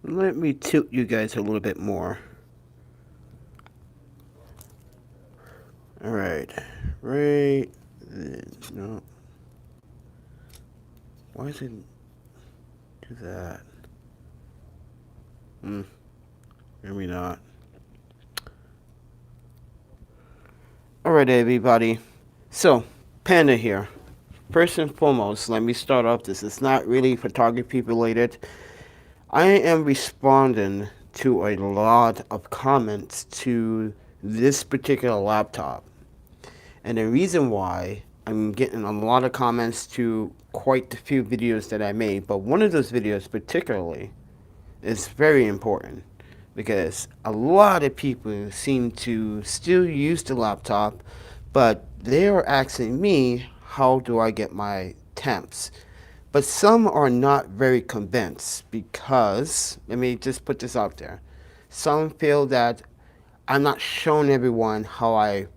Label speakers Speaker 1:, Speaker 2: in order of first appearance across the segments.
Speaker 1: Let me tilt you guys a little bit more. Alright. Right. No. Why does it do that? Maybe not. Alright, everybody. So, Panda here. First and foremost, let me start off this. It's not really photography related. I am responding to a lot of comments to this particular laptop. And the reason why I'm getting a lot of comments to quite a few videos that I made, but one of those videos particularly is very important because a lot of people seem to still use the laptop, but they are asking me, how do I get my temps? But some are not very convinced because, let me just put this out there. Some feel that I'm not showing everyone how I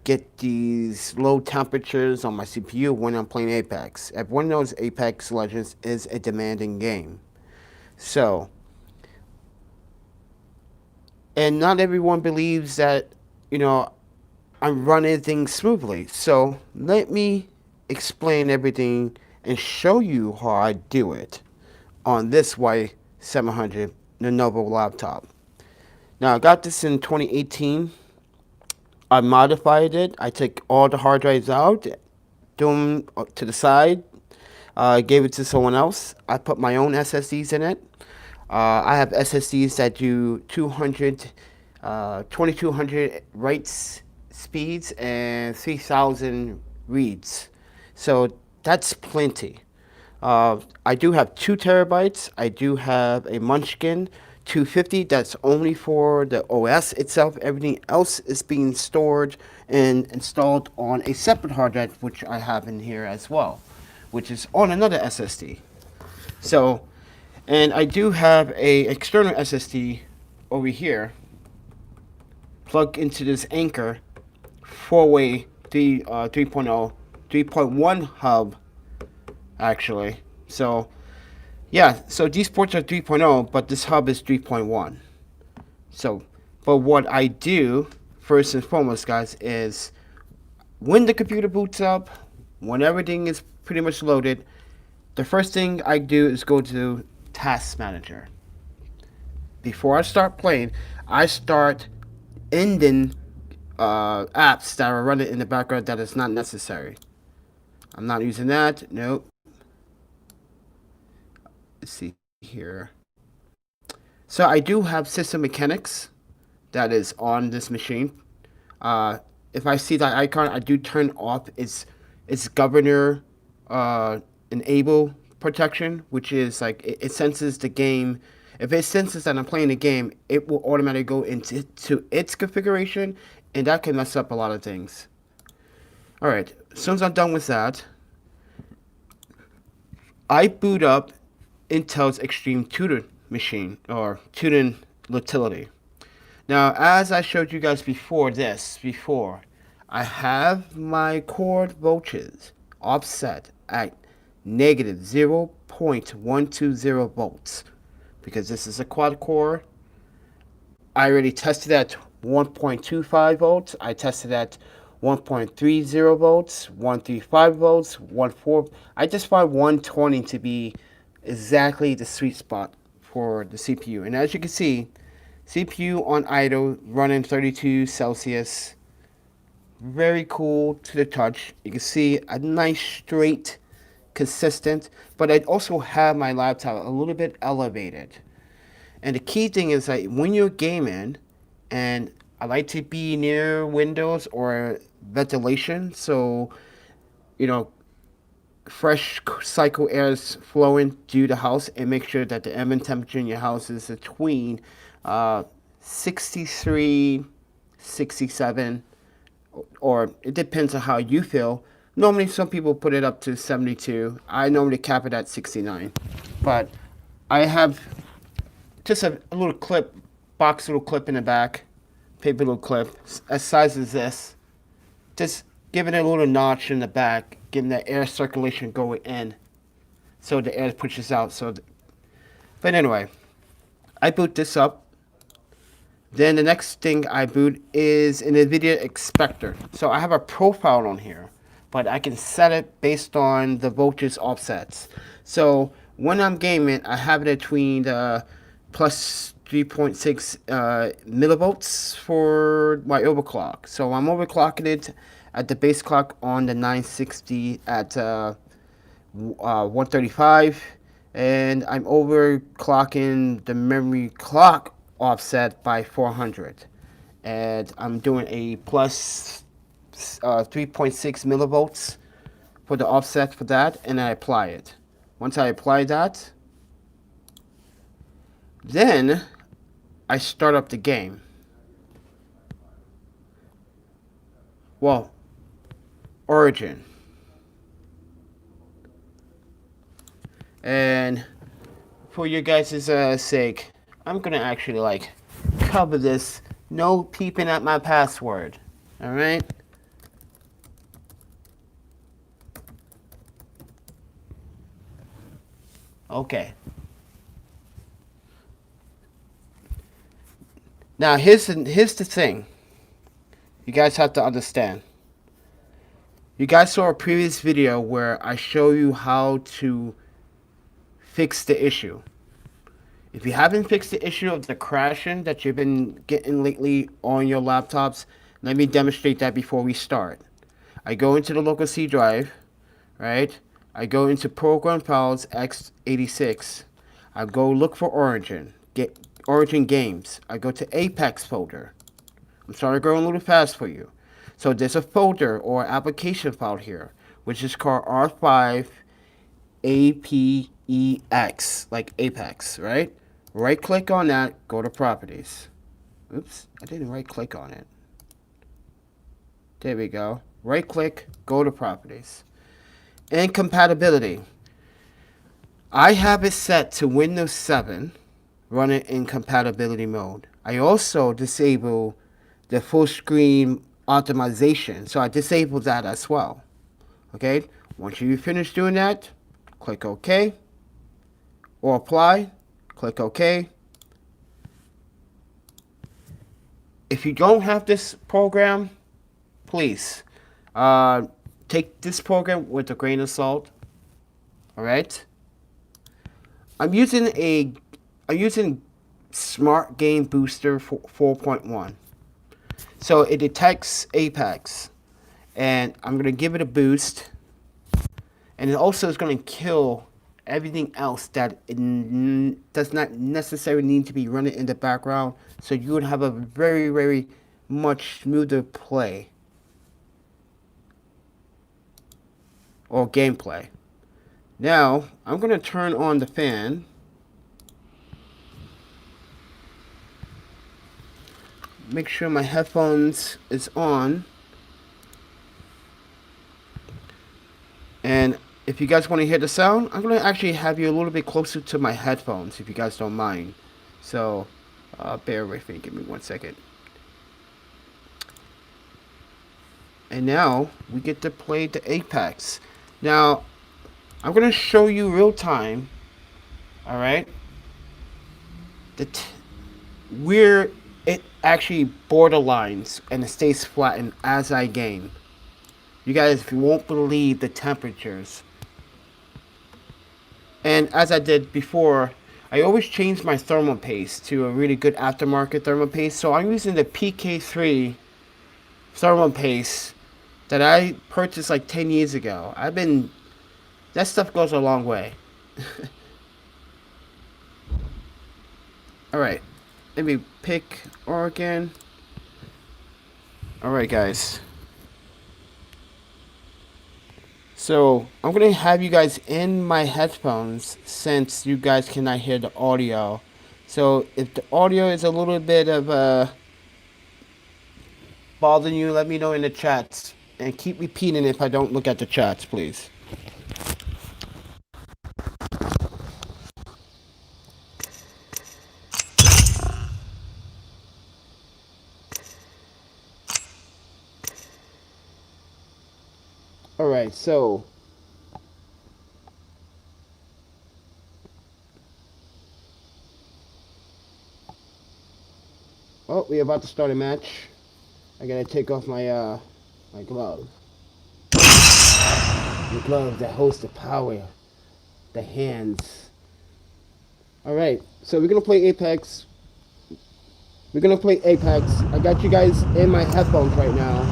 Speaker 1: get these low temperatures on my CPU when I'm playing Apex. Everyone knows Apex Legends is a demanding game. So, and not everyone believes that, I'm running things smoothly. So, let me explain everything and show you how I do it on this Y700 Lenovo laptop. Now, I got this in 2018. I modified it. I took all the hard drives out, threw them to the side, gave it to someone else. I put my own SSDs in it. I have SSDs that do 2200 writes speeds and 3000 reads. So that's plenty. I do have 2 terabytes. I do have a Munchkin 250 that's only for the OS itself. Everything else is being stored and installed on a separate hard drive, which I have in here as well, which is on another SSD. So, and I do have a external SSD over here plugged into this Anchor 4-way 3.0, 3.1 hub actually. So, yeah, so these ports are 3.0, but this hub is 3.1. So, but what I do, first and foremost, guys, is when the computer boots up, when everything is pretty much loaded, the first thing I do is go to Task Manager. Before I start playing, I start ending apps that are running in the background that is not necessary. I'm not using that. Nope. Let's see here. So I do have system mechanics that is on this machine. If I see that icon, I do turn off its governor enable protection, which is like it senses the game. If it senses that I'm playing the game, it will automatically go into its configuration, and that can mess up a lot of things. All right, as soon as I'm done with that, I boot up Intel's Extreme Tutor machine or tuning utility. Now, as I showed you guys before, I have my core voltages offset at negative 0.120 volts because this is a quad core. I already tested at 1.25 volts. I tested at 1.30 volts, 135 volts, 14. I just find 120 to be exactly the sweet spot for the CPU. And as you can see, CPU on idle running 32 Celsius. Very cool to the touch. You can see a nice straight, consistent, but I also have my laptop a little bit elevated. And the key thing is that when you're gaming, and I like to be near windows or ventilation, so you know fresh cycle air is flowing through the house, and make sure that the ambient temperature in your house is between 63, 67, or it depends on how you feel. Normally, some people put it up to 72. I normally cap it at 69. But I have just a little clip, box little clip in the back, paper little clip, as size as this. Just giving it a little notch in the back, getting the air circulation going in, so the air pushes out. But anyway, I boot this up. Then the next thing I boot is an NVIDIA Expector. So I have a profile on here, but I can set it based on the voltage offsets. So when I'm gaming, I have it between the plus 3.6 millivolts for my overclock. So I'm overclocking it at the base clock on the 960 at 135, and I'm overclocking the memory clock offset by 400, and I'm doing a plus 3.6 millivolts for the offset for that, and I apply it. Once I apply that, then I start up the game. Well, Origin. And for your guys' sake, I'm gonna actually like cover this. No peeping at my password. All right. Okay. Now here's the thing. You guys have to understand. You guys saw a previous video where I show you how to fix the issue. If you haven't fixed the issue of the crashing that you've been getting lately on your laptops, let me demonstrate that before we start. I go into the local C drive, right? I go into Program Files x86. I go look for Origin, get Origin Games. I go to Apex folder. I'm sorry, going a little fast for you. So there's a folder or application file here, which is called R5 APEX, like Apex, right? Right click on that, go to Properties. Oops, I didn't right click on it. There we go. Right click, go to Properties. And compatibility. I have it set to Windows 7, run it in compatibility mode. I also disable the full screen optimization, so I disable that as well. Okay, once you finish doing that, click OK or apply, click OK. If you don't have this program, please take this program with a grain of salt. All right. I'm using Smart Game Booster 4.1. So it detects Apex, and I'm gonna give it a boost, and it also is gonna kill everything else that it does not necessarily need to be running in the background. So you would have a very, very much smoother play or gameplay. Now I'm gonna turn on the fan. Make sure my headphones is on. And if you guys want to hear the sound, I'm going to actually have you a little bit closer to my headphones, if you guys don't mind. So, bear with me. Give me 1 second. And now, we get to play the Apex. Now, I'm going to show you real time. Alright? Where it actually borderlines and it stays flattened as I game. You guys won't believe the temperatures. And as I did before, I always change my thermal paste to a really good aftermarket thermal paste. So I'm using the PK3 thermal paste that I purchased like 10 years ago. That stuff goes a long way. Alright, let me pick Oregon. Alright guys. So I'm going to have you guys in my headphones since you guys cannot hear the audio. So if the audio is a little bit of bothering you, let me know in the chats. And keep repeating if I don't look at the chats, please. Alright, so Oh, we're about to start a match. I gotta take off my my glove. The glove that holds the power. The hands. Alright, so we're gonna play Apex. We're gonna play Apex. I got you guys in my headphones right now.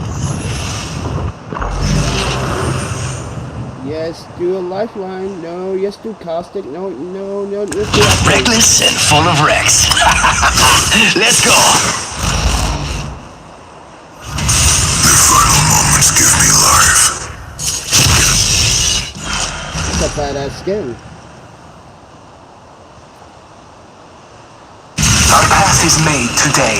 Speaker 1: Yes, do a lifeline. No, yes, do caustic. No, let's do
Speaker 2: reckless and full of wrecks. Let's go.
Speaker 3: The final moments give me life.
Speaker 1: It's a badass skin.
Speaker 2: Our path is made today.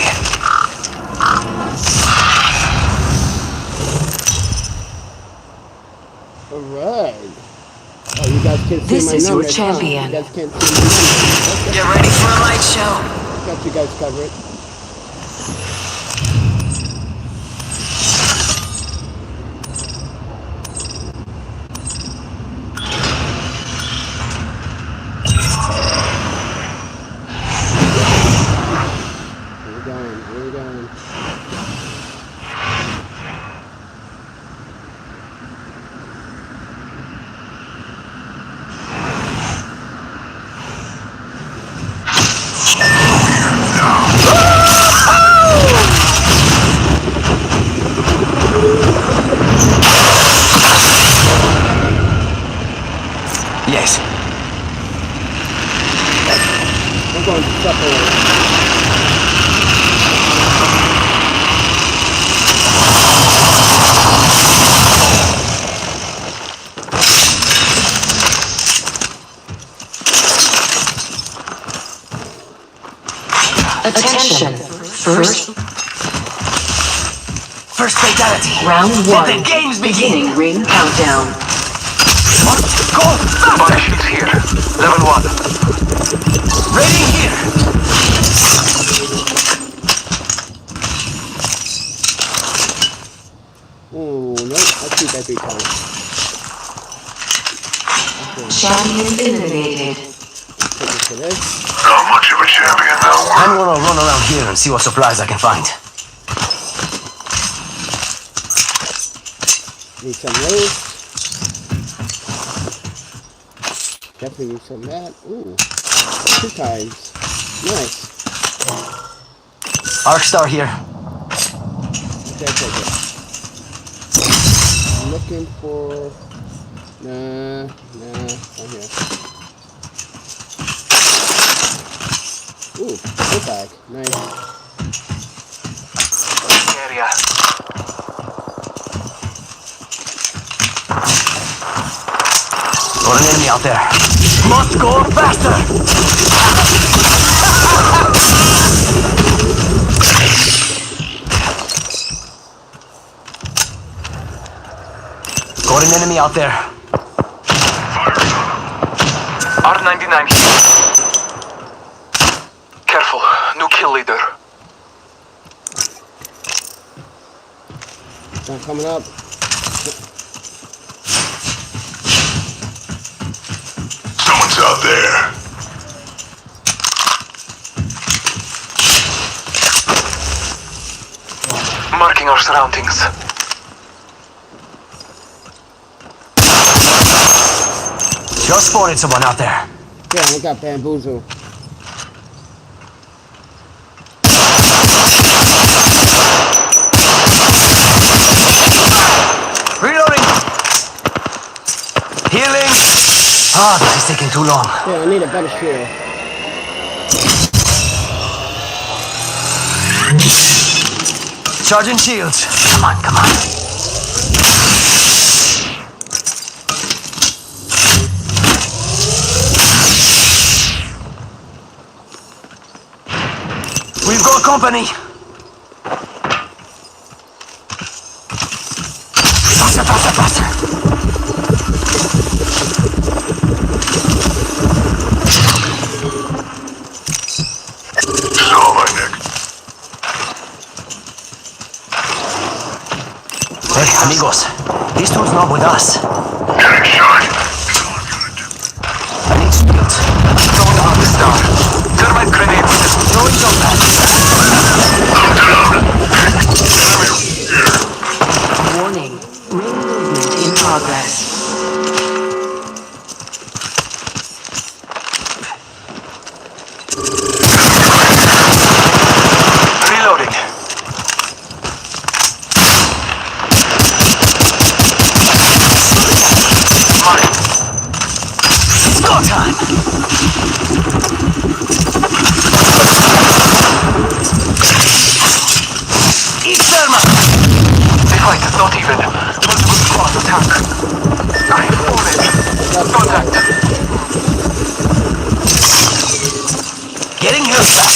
Speaker 1: Alright. Oh, you guys can't see
Speaker 4: This
Speaker 1: my
Speaker 4: is your
Speaker 1: numbers,
Speaker 4: champion.
Speaker 1: Huh? You guys can't see my numbers.
Speaker 4: Get ready for a light show.
Speaker 1: Got you guys covered. Where we going? Where we going?
Speaker 2: Yes.
Speaker 1: I'm going to separate.
Speaker 4: Attention.
Speaker 2: First fatality.
Speaker 4: Round
Speaker 2: Let
Speaker 4: 1.
Speaker 2: the games
Speaker 4: Beginning
Speaker 2: begin.
Speaker 4: ring countdown.
Speaker 2: Go. Body shields here. Level 1. Ready here.
Speaker 1: Oh, no. I'll shoot that 3 times.
Speaker 4: Champion eliminated.
Speaker 1: Take it to this.
Speaker 3: Not much of a champion now.
Speaker 2: I'm gonna run around here and see what supplies I can find.
Speaker 1: Need some loot. Definitely need some of that. Ooh. 2 times. Nice.
Speaker 2: Arc Star here.
Speaker 1: Okay, take it. I'm looking for... Nah, not here. Ooh, good bag. Nice.
Speaker 2: Area. Got an enemy out there. Must go faster. Got an enemy out there. R99 here. Careful, new kill leader.
Speaker 1: One coming up.
Speaker 3: Someone's out there.
Speaker 2: Marking our surroundings. Just spotted someone out there.
Speaker 1: Yeah, we got bamboozled.
Speaker 2: Reloading. Healing. Ah, this is taking too long.
Speaker 1: Yeah, I need a better shield.
Speaker 2: Charging shields. Come on, come on. We've got company. Faster, faster, faster.
Speaker 3: This is all my neck.
Speaker 2: Hey, amigos. This dude's not with us.
Speaker 3: Getting shot. That's all I'm gonna do.
Speaker 2: I need shields. Throwing on the star. Thermite grenade. Throwing jump pad. Reloading. Mine. It's go time. Eat thermal. They fight, not even. Multiple squads attack. I'm falling. Contact. Getting hurt back.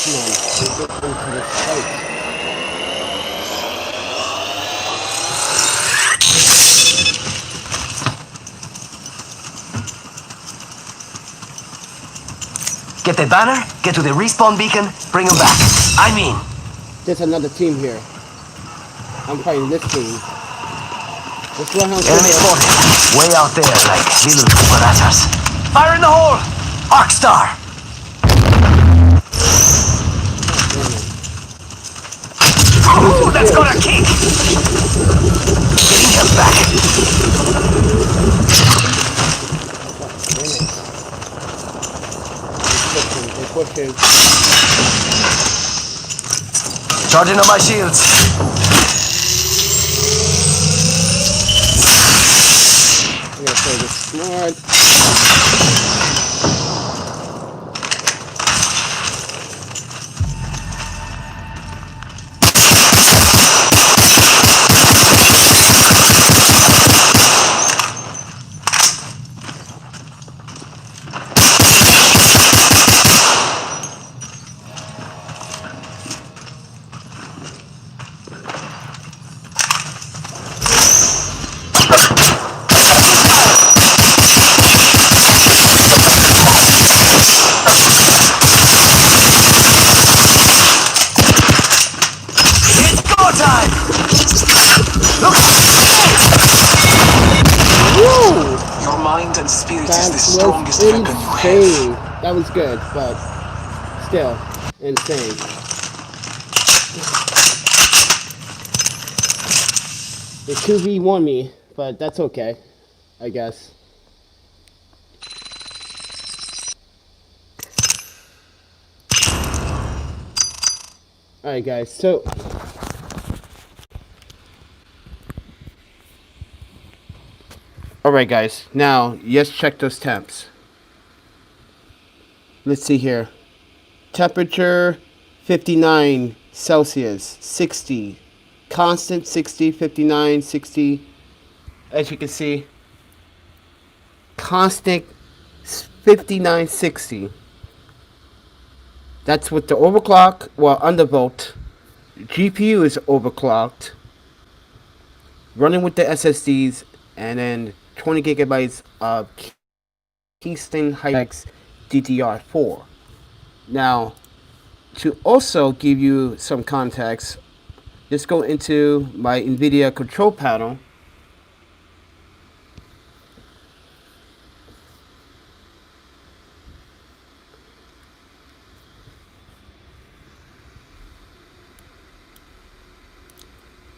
Speaker 1: Come on, let's get into this fight.
Speaker 2: Get the banner, get to the respawn beacon, bring them back. I mean,
Speaker 1: There's another team here. I'm fighting this team. Let's run out
Speaker 2: enemy spotted. Way out there, like little cucarachas. Fire in the hole! Arcstar! Ooh, that's got a kick! Getting him back.
Speaker 1: They're pushing.
Speaker 2: Charging on my shields.
Speaker 1: I'm gonna play this smart.
Speaker 2: It's go time! Look!
Speaker 1: Woo!
Speaker 5: Your mind and spirit is
Speaker 1: That
Speaker 5: the
Speaker 1: was
Speaker 5: strongest weapon you have.
Speaker 1: insane. That was good, but still insane. They 2v1 me, but that's okay, I guess. Alright guys, so alright guys, now let's check those temps. Let's see here. Temperature 59 Celsius, 60. Constant 60, 59, 60. As you can see, constant 59, 60. That's with the overclock, well, undervolt. GPU is overclocked. Running with the SSDs, and then 20 gigabytes of Kingston HyperX DDR4. Now, to also give you some context, let's go into my NVIDIA control panel.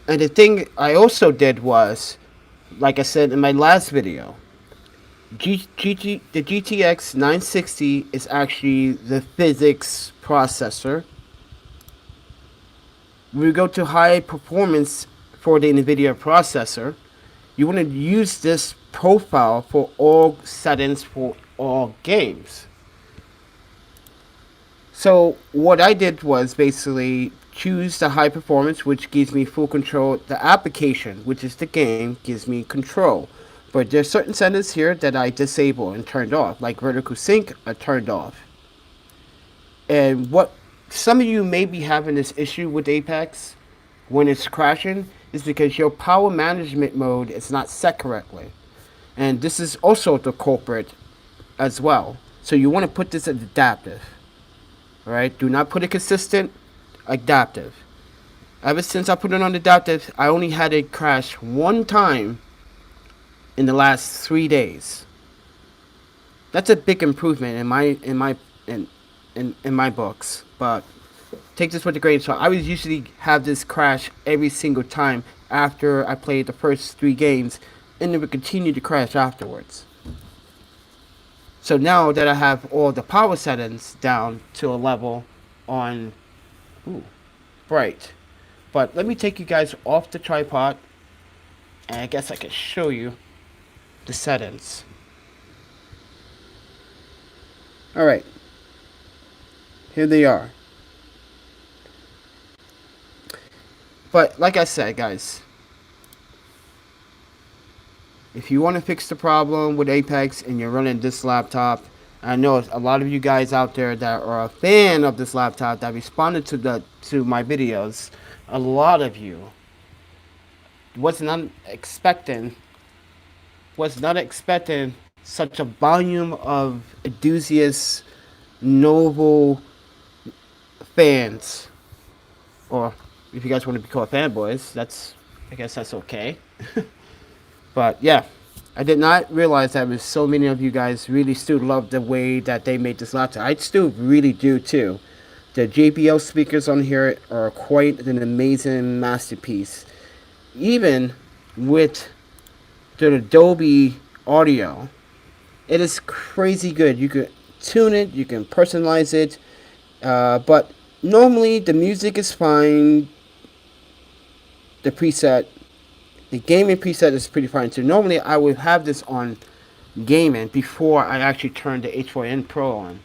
Speaker 1: And the thing I also did was, like I said in my last video, the GTX 960 is actually the physics processor. When we go to high performance for the NVIDIA processor, you want to use this profile for all settings for all games. So what I did was basically choose the high performance, which gives me full control. The application, which is the game, gives me control. But there's certain settings here that I disable and turned off, like vertical sync, I turned off. And what some of you may be having this issue with Apex when it's crashing is because your power management mode is not set correctly. And this is also the culprit as well. So you want to put this as adaptive. Alright, do not put it consistent, adaptive. Ever since I put it on adaptive, I only had it crash one time in the last 3 days. That's a big improvement in my books, but take this with a grain of salt. I would usually have this crash every single time after I played the first 3 games, and it would continue to crash afterwards. So now that I have all the power settings down to a level on bright. But let me take you guys off the tripod, and I guess I can show you the settings. Alright, here they are. But like I said, guys, if you want to fix the problem with Apex and you're running this laptop, I know a lot of you guys out there that are a fan of this laptop that responded to my videos. A lot of you was not expecting such a volume of enthusiasts, noble fans, or if you guys want to be called fanboys, I guess that's okay. But yeah, I did not realize that was so many of you guys really still love the way that they made this laptop. I still really do too. The JBL speakers on here are quite an amazing masterpiece. Even with the Dolby audio, it is crazy good. You can tune it, you can personalize it, but normally the music is fine. The gaming preset is pretty fine too. Normally I would have this on gaming before I actually turn the H4n Pro on.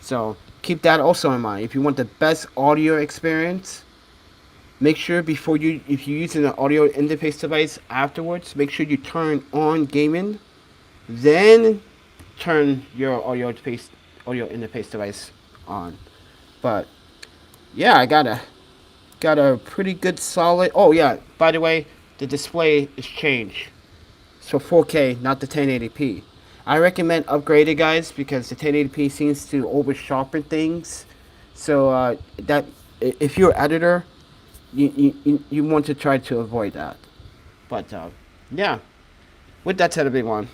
Speaker 1: So keep that also in mind. If you want the best audio experience, make sure if you're using an audio interface device afterwards, make sure you turn on gaming, then turn your audio interface device on. But yeah, I got a pretty good solid. Oh yeah, by the way, the display is changed. So 4K, not the 1080p. I recommend upgrading, guys, because the 1080p seems to over sharpen things. So that if you're an editor, you want to try to avoid that. But yeah, with that said, everyone,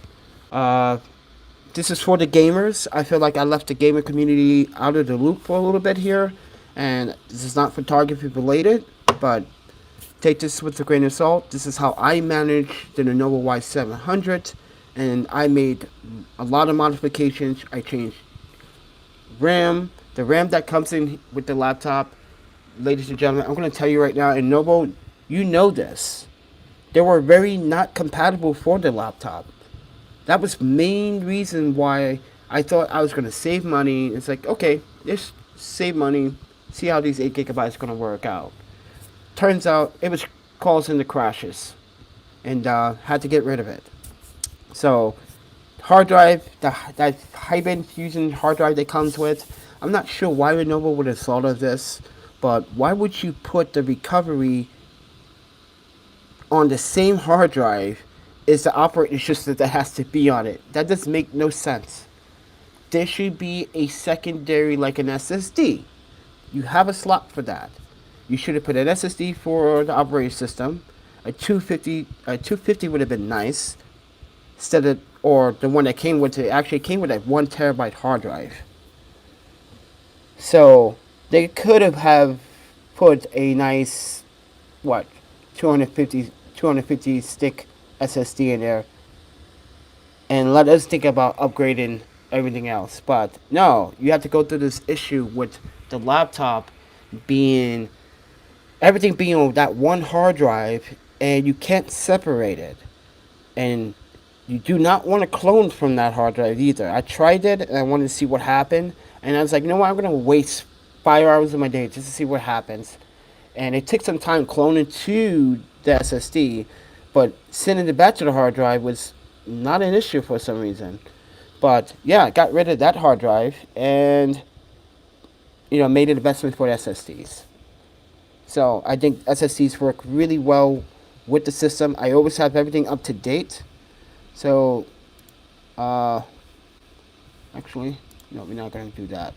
Speaker 1: this is for the gamers. I feel like I left the gamer community out of the loop for a little bit here, and this is not photography related, but take this with a grain of salt. This is how I manage the Lenovo Y700, and I made a lot of modifications. I changed RAM, the RAM that comes in with the laptop. Ladies and gentlemen, I'm going to tell you right now, and Lenovo, you know this, they were very not compatible for the laptop. That was the main reason why I thought I was going to save money. It's like, okay, just save money, see how these 8 gigabytes are going to work out. Turns out it was causing the crashes, and had to get rid of it. So hard drive, that hybrid fusion hard drive that comes with, I'm not sure why Lenovo would have thought of this, but why would you put the recovery on the same hard drive as the operating system that has to be on it? That doesn't make no sense. There should be a secondary, like an SSD. You have a slot for that. You should have put an SSD for the operating system. A 250 would have been nice, instead of, or the one that came with it actually came with a 1 terabyte hard drive. So they could have put a nice 250 stick SSD in there, and let us think about upgrading everything else. But no, you have to go through this issue with the laptop being everything being on that one hard drive, and you can't separate it. And you do not want to clone from that hard drive either. I tried it and I wanted to see what happened, and I was like, you know what, I'm going to waste 5 hours of my day just to see what happens. And it took some time cloning to the SSD, but sending it back to the hard drive was not an issue for some reason. But yeah, I got rid of that hard drive and made an investment for the SSDs. So I think SSDs work really well with the system. I always have everything up to date. So actually, no, we're not going to do that.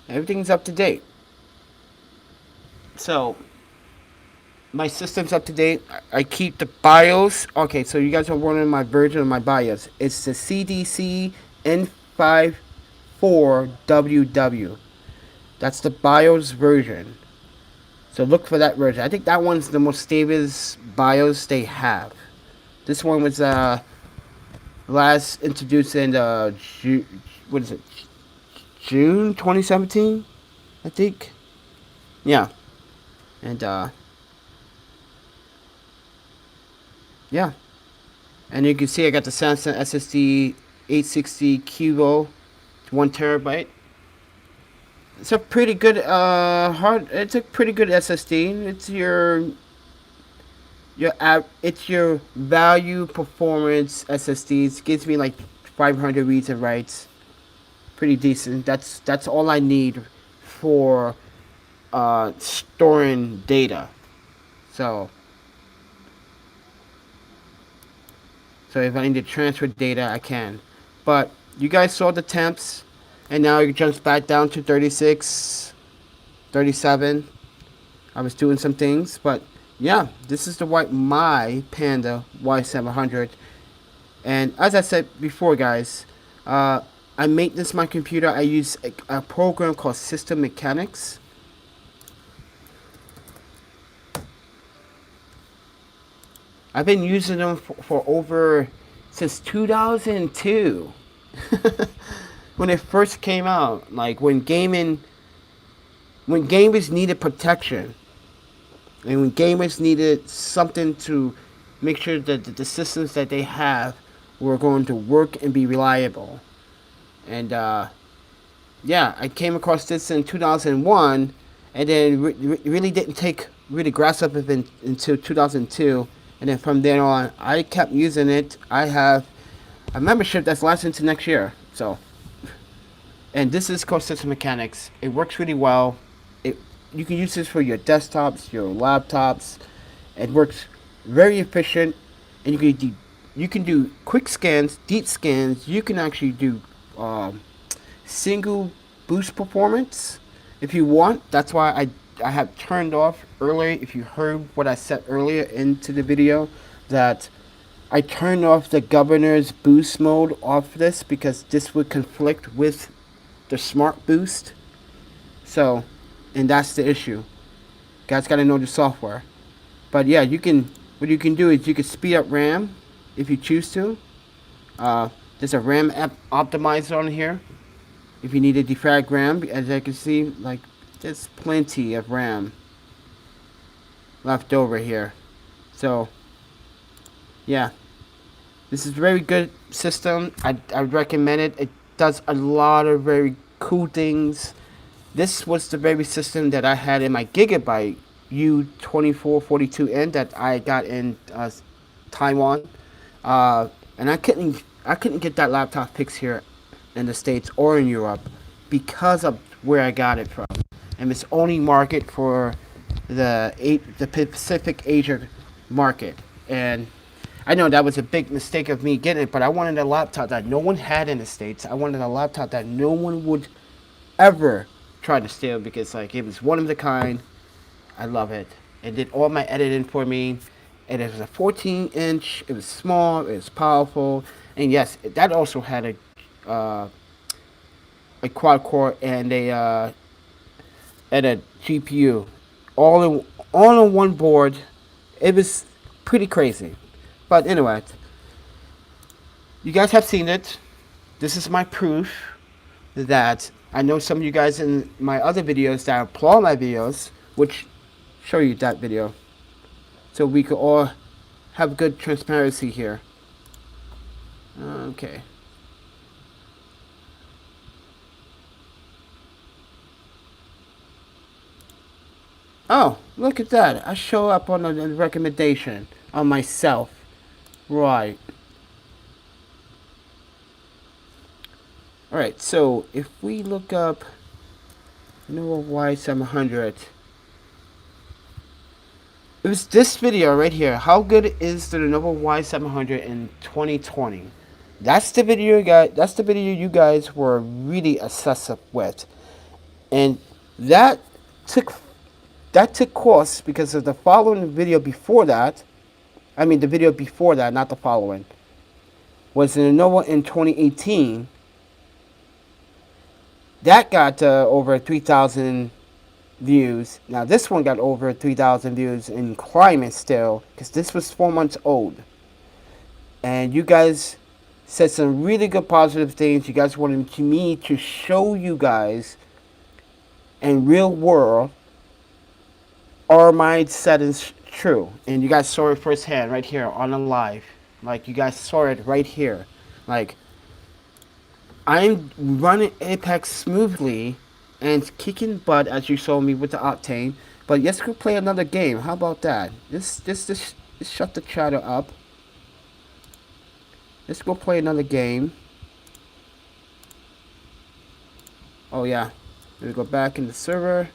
Speaker 1: Everything's up to date. So my system's up to date. I keep the BIOS. Okay, so you guys are wondering my version of my BIOS. It's the CDC N540 4WW. That's the BIOS version. So look for that version. I think that one's the most stable BIOS they have. This one was last introduced in what is it? June 2017, I think. Yeah, and yeah, and you can see I got the Samsung SSD 860 Cubo, 1 TB. It's a pretty good It's a pretty good SSD. It's it's your value performance SSD. It gives me like 500 reads and writes. Pretty decent. That's all I need for storing data. So if I need to transfer data, I can. But you guys saw the temps, and now it jumps back down to 36, 37. I was doing some things, but yeah, this is my Panda Y700. And as I said before, guys, I maintenance my computer. I use a program called System Mechanics. I've been using them for since 2002. When it first came out, like when gamers needed protection, and when gamers needed something to make sure that the systems that they have were going to work and be reliable. And yeah, I came across this in 2001, and then really didn't take really grasp of it until 2002. And then from then on, I kept using it. I have a membership that's lasting to next year. So, and this is called System Mechanics. It works really well. You can use this for your desktops, your laptops. It works very efficient, and you can do quick scans, deep scans. You can actually do single boost performance if you want. That's why I have turned off earlier. If you heard what I said earlier into the video, that I turned off the governor's boost mode off this because this would conflict with the smart boost. So, and that's the issue. Guys gotta know the software. But yeah, what you can do is you can speed up RAM if you choose to. There's a RAM app optimizer on here. If you need to defrag RAM, as I can see, like there's plenty of RAM left over here. So yeah, this is a very good system. I recommend it. It does a lot of very cool things. This was the very system that I had in my Gigabyte U2442N that I got in Taiwan, and I couldn't get that laptop fixed here in the States or in Europe because of where I got it from, and it's only market for the Pacific Asia market. And I know that was a big mistake of me getting it, but I wanted a laptop that no one had in the States. I wanted a laptop that no one would ever try to steal because like it was one of the kind. I love it. It did all my editing for me. And it was a 14-inch. It was small. It was powerful. And yes, that also had a quad core and a GPU, all on one board. It was pretty crazy. But anyway, you guys have seen it. This is my proof that I know some of you guys in my other videos that applaud my videos, which show you that video, so we could all have good transparency here. Okay. Oh, look at that. I show up on a recommendation on myself. Right. Alright, so if we look up Lenovo Y700, it was this video right here. How good is the Lenovo Y700 in 2020? That's the video, guys. That's the video you guys were really obsessive with, and that took course because of the following video before that. I mean, the video before that, not the following, was the Lenovo in 2018. That got over 3,000 views. Now this one got over 3,000 views in climate still, because this was 4 months old. And you guys said some really good positive things. You guys wanted me to show you guys in real world are my settings true. And you guys saw it firsthand right here on the live. Like, you guys saw it right here. Like, I'm running Apex smoothly and kicking butt as you saw me with the Octane. But let's go play another game. How about that? Just shut the chatter up. Let's go play another game. Oh yeah. Let me go back in the server.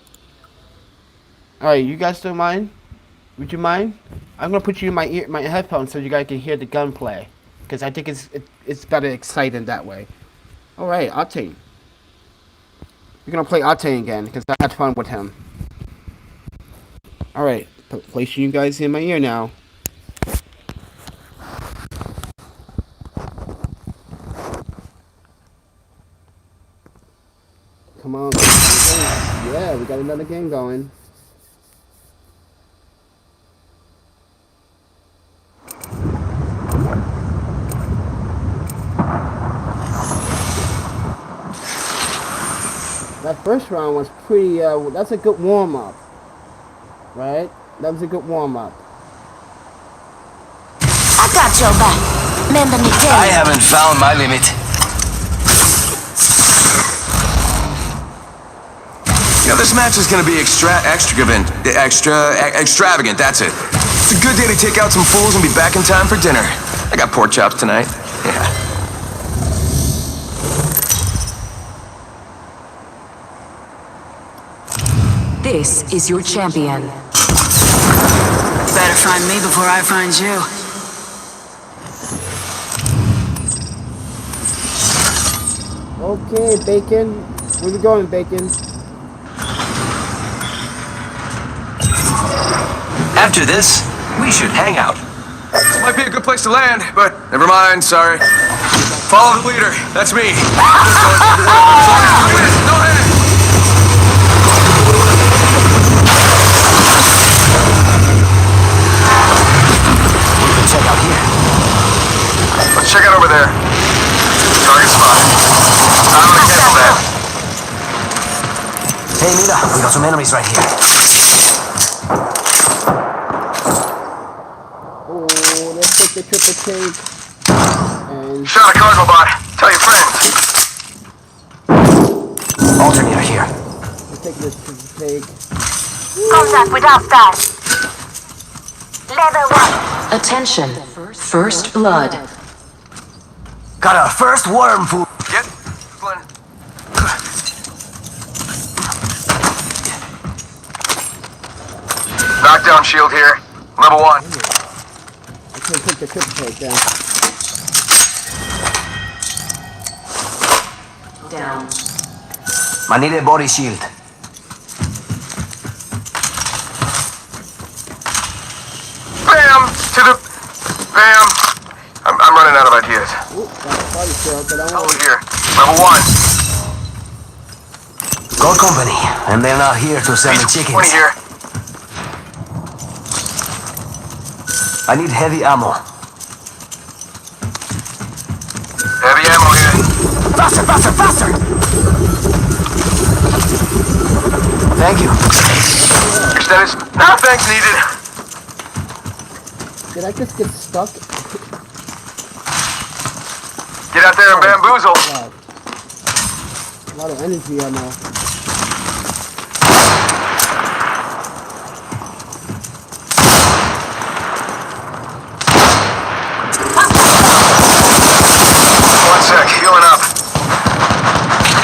Speaker 1: Alright, you guys don't mind? Would you mind? I'm gonna put you in my headphones so you guys can hear the gunplay. Because I think it's better exciting that way. Alright, Octane. We're gonna play Octane again because I had fun with him. Alright, placing you guys in my ear now. Come on. Yeah, we got another game going. That first round was pretty, that's a good warm-up. Right? That was a good warm-up.
Speaker 6: I got your back. Remember me,
Speaker 7: I haven't found my limit. You know, this match is gonna be extravagant. That's it. It's a good day to take out some fools and be back in time for dinner. I got pork chops tonight. Yeah.
Speaker 4: This is your champion.
Speaker 6: Better find me before I find you.
Speaker 1: Okay, Bacon. Where you going, Bacon?
Speaker 7: After this, we should hang out. This might be a good place to land, but never mind, sorry. Follow the leader, that's me. Go ahead.
Speaker 6: Check out here.
Speaker 2: Let's check out over there. Target spot. I'm gonna cancel that.
Speaker 6: Hey, mira, we got some enemies right here.
Speaker 1: Oh, let's take the triple take. And
Speaker 2: Shot a cargo bot. Tell your friends.
Speaker 6: Alternator here.
Speaker 1: let's take this triple take.
Speaker 8: Contact with hostile. Level 1.
Speaker 4: Attention. First blood.
Speaker 6: Got our first worm food.
Speaker 2: Get Glenn. Knockdown shield here. Level 1.
Speaker 1: Okay, take the triple take then.
Speaker 4: Down.
Speaker 6: I need a body shield.
Speaker 2: Bam! To the... Bam! I'm running out of ideas.
Speaker 1: Ooh, got a body shield, but I
Speaker 2: Over
Speaker 1: want
Speaker 2: here. Level 1.
Speaker 6: Gold company, and they're not here to sell me chickens.
Speaker 2: 20 here.
Speaker 6: I need heavy ammo.
Speaker 2: Heavy ammo here.
Speaker 6: Faster, faster, faster! Thank you.
Speaker 2: Extended... No thanks needed.
Speaker 1: Did I just get stuck?
Speaker 2: Get out there and bamboozle.
Speaker 1: Wow. A lot of energy I know.
Speaker 2: One sec. Healing up.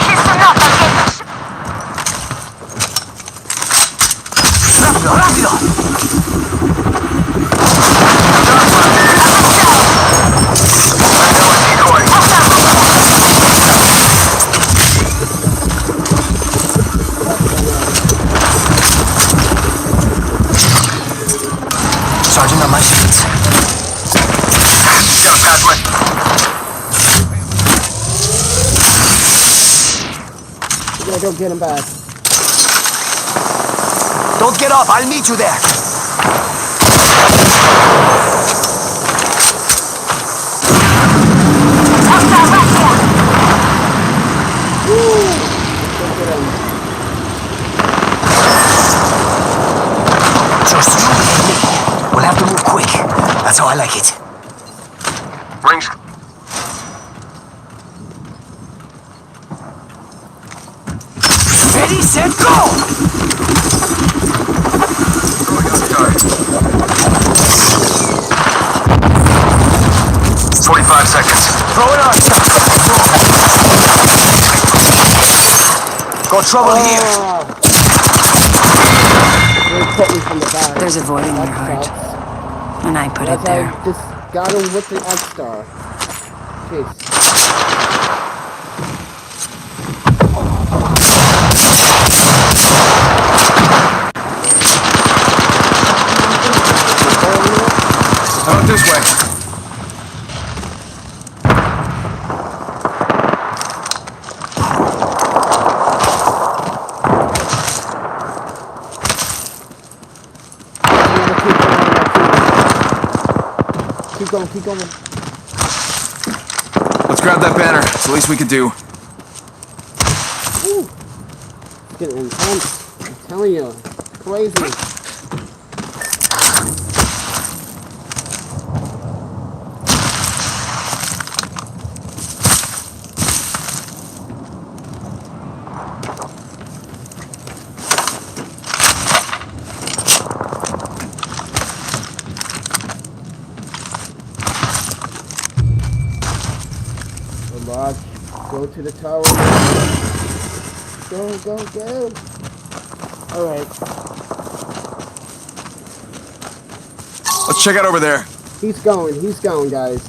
Speaker 8: Listen up, I'm getting
Speaker 6: Rápido, rápido! Sergeant on my sheets.
Speaker 2: Got a pass my...
Speaker 1: go get him back.
Speaker 6: Don't get off. I'll meet you there.
Speaker 8: Hostile right here.
Speaker 1: Go get him.
Speaker 6: Just you and me. We'll have to move quick. That's how I like it.
Speaker 7: Rings.
Speaker 6: Ready, set, go!
Speaker 7: Going on start. 45 seconds.
Speaker 6: Throw it on. Got trouble here.
Speaker 1: They put me from the back.
Speaker 4: There's a void in your heart, and I put it there.
Speaker 1: I just got him with the X-Star. Jeez.
Speaker 7: Out this way.
Speaker 1: Keep going, keep going.
Speaker 7: Let's grab that banner. It's the least we could do.
Speaker 1: Woo. It's getting intense. I'm telling you. It's crazy. Go to the tower. Go, go, go. Alright.
Speaker 7: Let's check out over there.
Speaker 1: He's going, guys.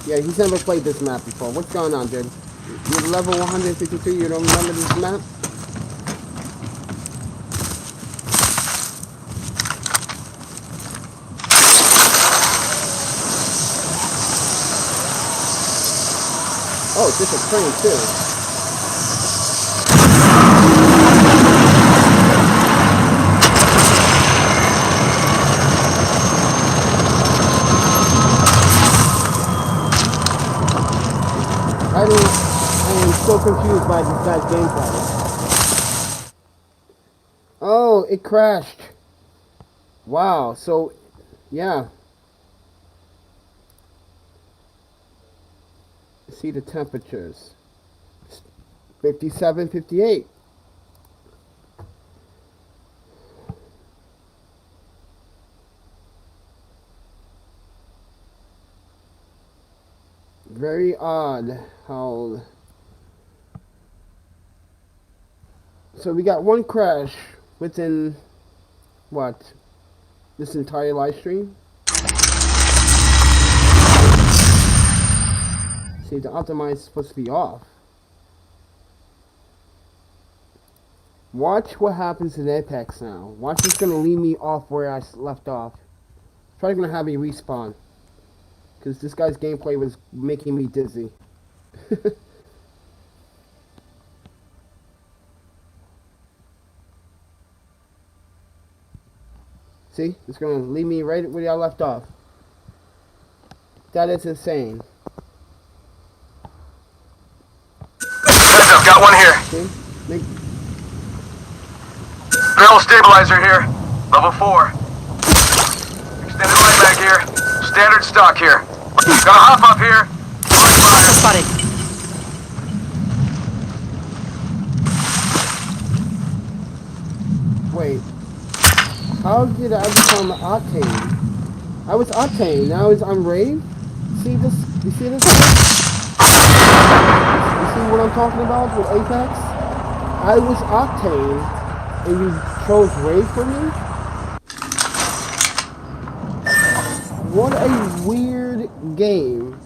Speaker 1: Yeah, he's never played this map before. What's going on, dude? You're level 152, you don't remember this map? Oh, it's just a train too. I am so confused by this guy's gameplay. Oh, it crashed. Wow, so, yeah. See the temperatures. 57, 58. Very odd how... So we got one crash within, what, this entire live stream? See, the optimize is supposed to be off. Watch what happens in Apex now. Watch it's gonna leave me off where I left off. Probably gonna have me respawn. Because this guy's gameplay was making me dizzy. See? It's gonna leave me right where I left off. That is insane.
Speaker 7: Heads up, got one here.
Speaker 1: See?
Speaker 7: Barrel stabilizer here. Level 4. Extended light back here. Standard stock here. Gonna hop up here.
Speaker 4: Spotted.
Speaker 1: Wait. How did I become Octane? I was Octane, now I'm Rave? See this? You see this? You see what I'm talking about with Apex? I was Octane, and you chose Rave for me? What a weird game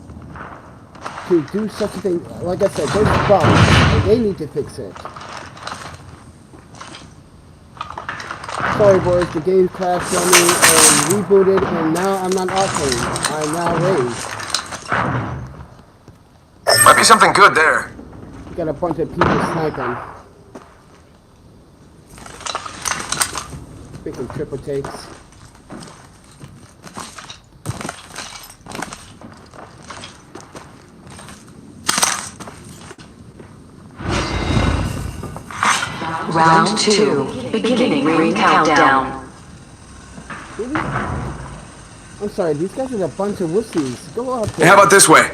Speaker 1: to do such a thing. Like I said, there's bugs, and they need to fix it. Sorry boys, the game crashed on me and rebooted, and now I'm not Octane. I'm now Rave.
Speaker 7: Might be something good there.
Speaker 1: Got a bunch of people sniping. Freaking triple takes.
Speaker 4: Round 2. Beginning ring countdown.
Speaker 1: Really? I'm sorry, these guys are a bunch of wussies. Go out
Speaker 7: Hey,
Speaker 1: there.
Speaker 7: how about this way?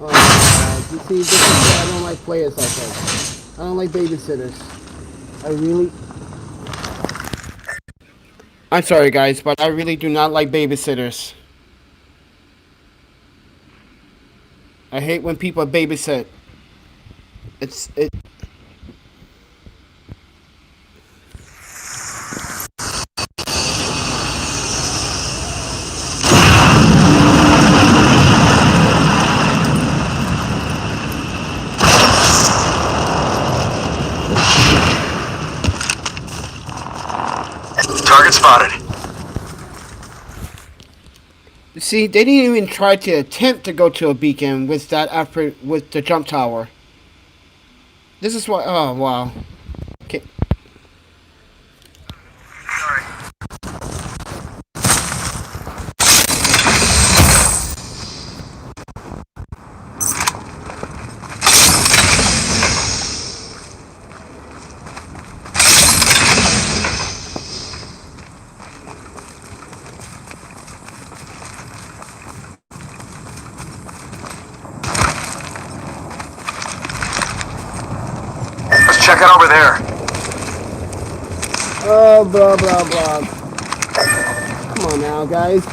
Speaker 1: Oh, you see, this is why I don't like players like that. I don't like babysitters. I really... I'm sorry, guys, but I really do not like babysitters. I hate when people babysit. It.
Speaker 2: Target spotted.
Speaker 1: See, they didn't even try to attempt to go to a beacon with that after with the jump tower. This is why. Oh wow. Okay.
Speaker 2: Let's check it over there.
Speaker 1: Oh, blah blah blah. Come on now, guys.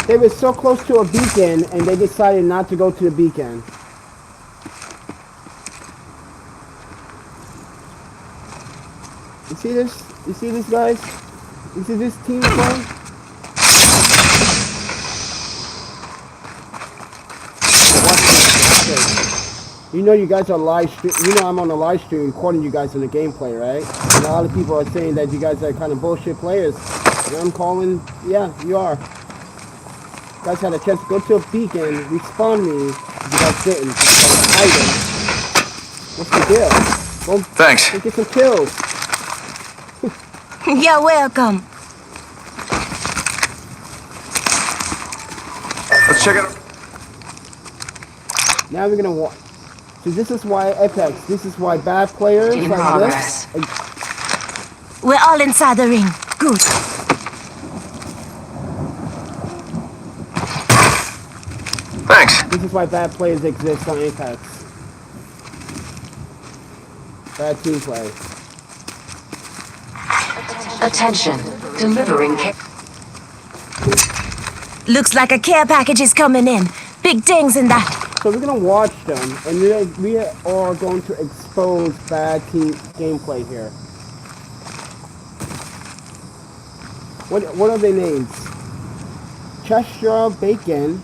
Speaker 1: They were so close to a beacon, and they decided not to go to the beacon. You see this? You see this, guys? You see this team playing? You know you guys are live stream. You know I'm on a live stream recording you guys in the gameplay, right? And a lot of people are saying that you guys are kind of bullshit players. And I'm calling, yeah, you are. You guys had a chance to go to a beacon, respawn me. You guys didn't. Item. What's the deal? Go,
Speaker 7: Thanks.
Speaker 1: go get some kills.
Speaker 8: You're welcome.
Speaker 7: Let's check it out.
Speaker 1: Now we're gonna watch. So this is why Apex. This is why bad players
Speaker 4: In
Speaker 1: like
Speaker 4: progress.
Speaker 1: this.
Speaker 8: We're all inside the ring. Good.
Speaker 2: Thanks.
Speaker 1: This is why bad players exist on Apex. Bad team play.
Speaker 4: Attention. Delivering care.
Speaker 8: Looks like a care package is coming in. Big things in that.
Speaker 1: So we're gonna watch them, and we are going to expose bad team gameplay here. What are their names? Chestra Bacon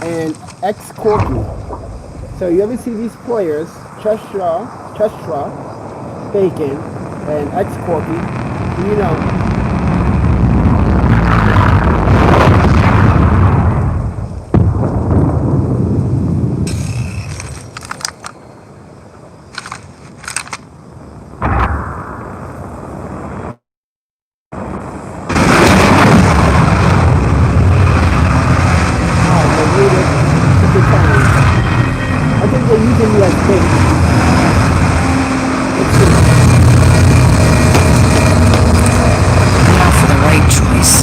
Speaker 1: and X Corky. So you ever see these players, Chestra Bacon and X Corky? You know. I think they're using me as bait.
Speaker 4: Now for the right choice.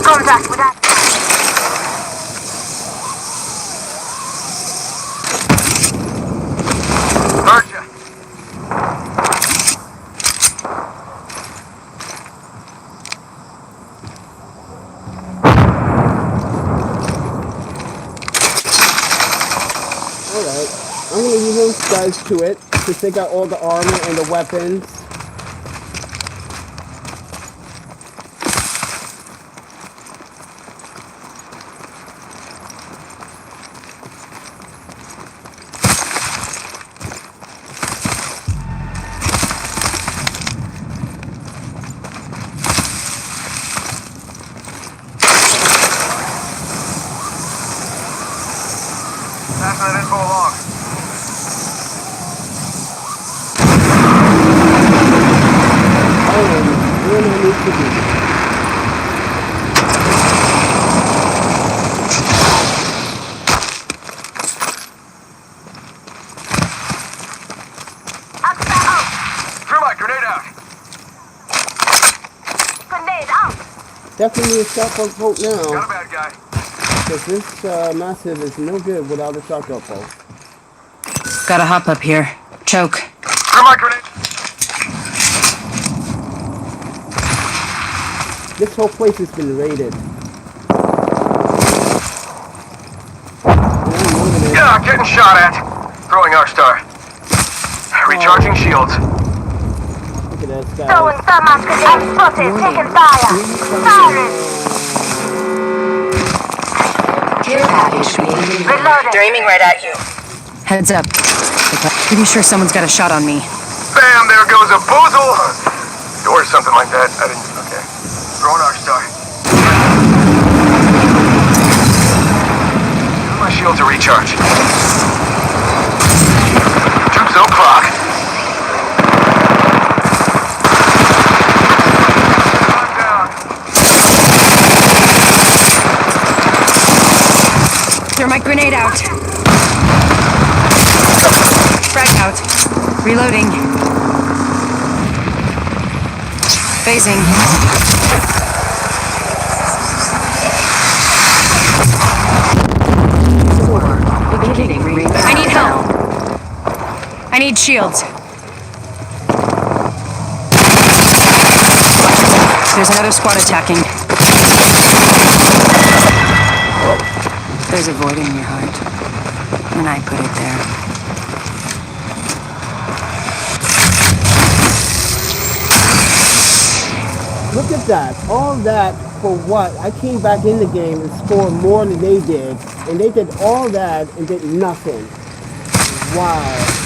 Speaker 8: Contact with that.
Speaker 2: Heard ya.
Speaker 1: Alright. I'm gonna leave those guys to it, to take out all the armor and the weapons.
Speaker 2: that info along.
Speaker 1: Where do I need to be?
Speaker 2: Thermite grenade out.
Speaker 8: Grenade out.
Speaker 1: Definitely a shotgun bolt
Speaker 2: Got a
Speaker 1: now,
Speaker 2: bad guy.
Speaker 1: because this massive is no good without a shotgun bolt.
Speaker 9: Gotta hop up here. Choke.
Speaker 2: Thermite grenade.
Speaker 1: This whole place has been raided.
Speaker 2: Yeah, getting shot at. Throwing R-Star. Recharging shields.
Speaker 1: Look at that guy.
Speaker 8: Throwing thermite grenade. Spotted. Taking fire. Firing.
Speaker 4: Care package being
Speaker 8: Reloading.
Speaker 9: Aiming right at you. Heads up. Pretty sure someone's got a shot on me.
Speaker 2: Bam, there goes a boozle. Or something like that. I didn't, okay. Throwing R-Star. My shields are recharged. Troop zone clock. I'm down.
Speaker 9: Thermite grenade out. Frag out. Reloading. Phasing.
Speaker 4: beginning ring
Speaker 9: I need help. I need shields. There's another squad attacking. There's a void in your heart, and I put it there.
Speaker 1: Look at that. All that for what? I came back in the game and scored more than they did. And they did all that and did nothing. Wow.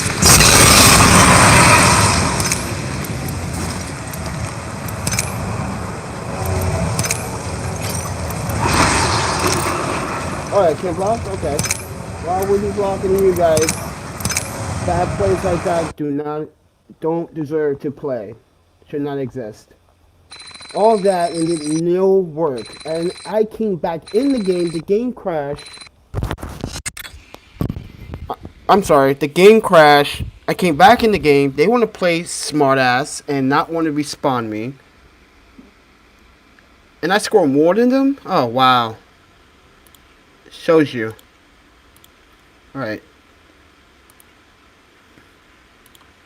Speaker 1: Alright, can't block? Okay. Why would he blocking you guys? Bad plays like that don't deserve to play. Should not exist. All that and did no work. And I came back in the game crashed. I'm sorry, the game crashed. I came back in the game. They want to play smartass and not want to respawn me. And I score more than them? Oh, wow. Shows you. Alright.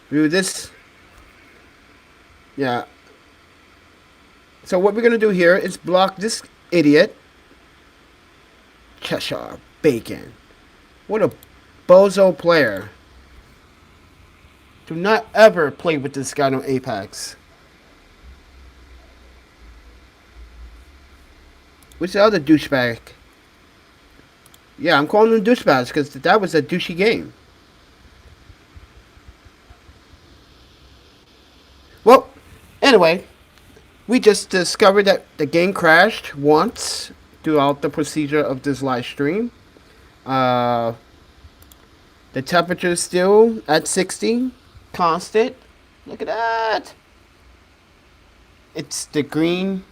Speaker 1: View this. Yeah. So what we're going to do here is block this idiot. Cheshire Bacon. What a bozo player. Do not ever play with this guy on Apex. What's the other douchebag? Yeah, I'm calling them douchebags because that was a douchey game. Well, anyway, we just discovered that the game crashed once throughout the procedure of this live stream. The temperature is still at 60, constant. Look at that. It's the green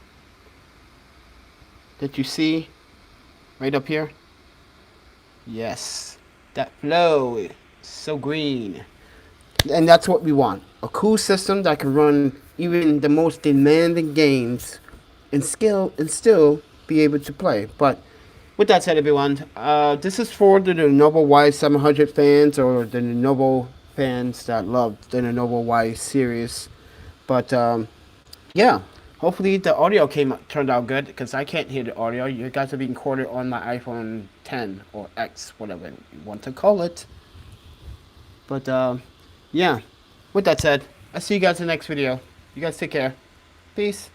Speaker 1: that you see right up here. Yes, that flow, so green. And that's what we want. A cool system that can run even the most demanding games and still be able to play. But with that said, everyone, this is for the Lenovo Y700 fans or the Lenovo fans that love the Lenovo Y series. But yeah, hopefully the audio turned out good because I can't hear the audio. You guys are being recorded on my iPhone 10 or X, whatever you want to call it. But yeah, with that said, I'll see you guys in the next video. You guys take care. Peace.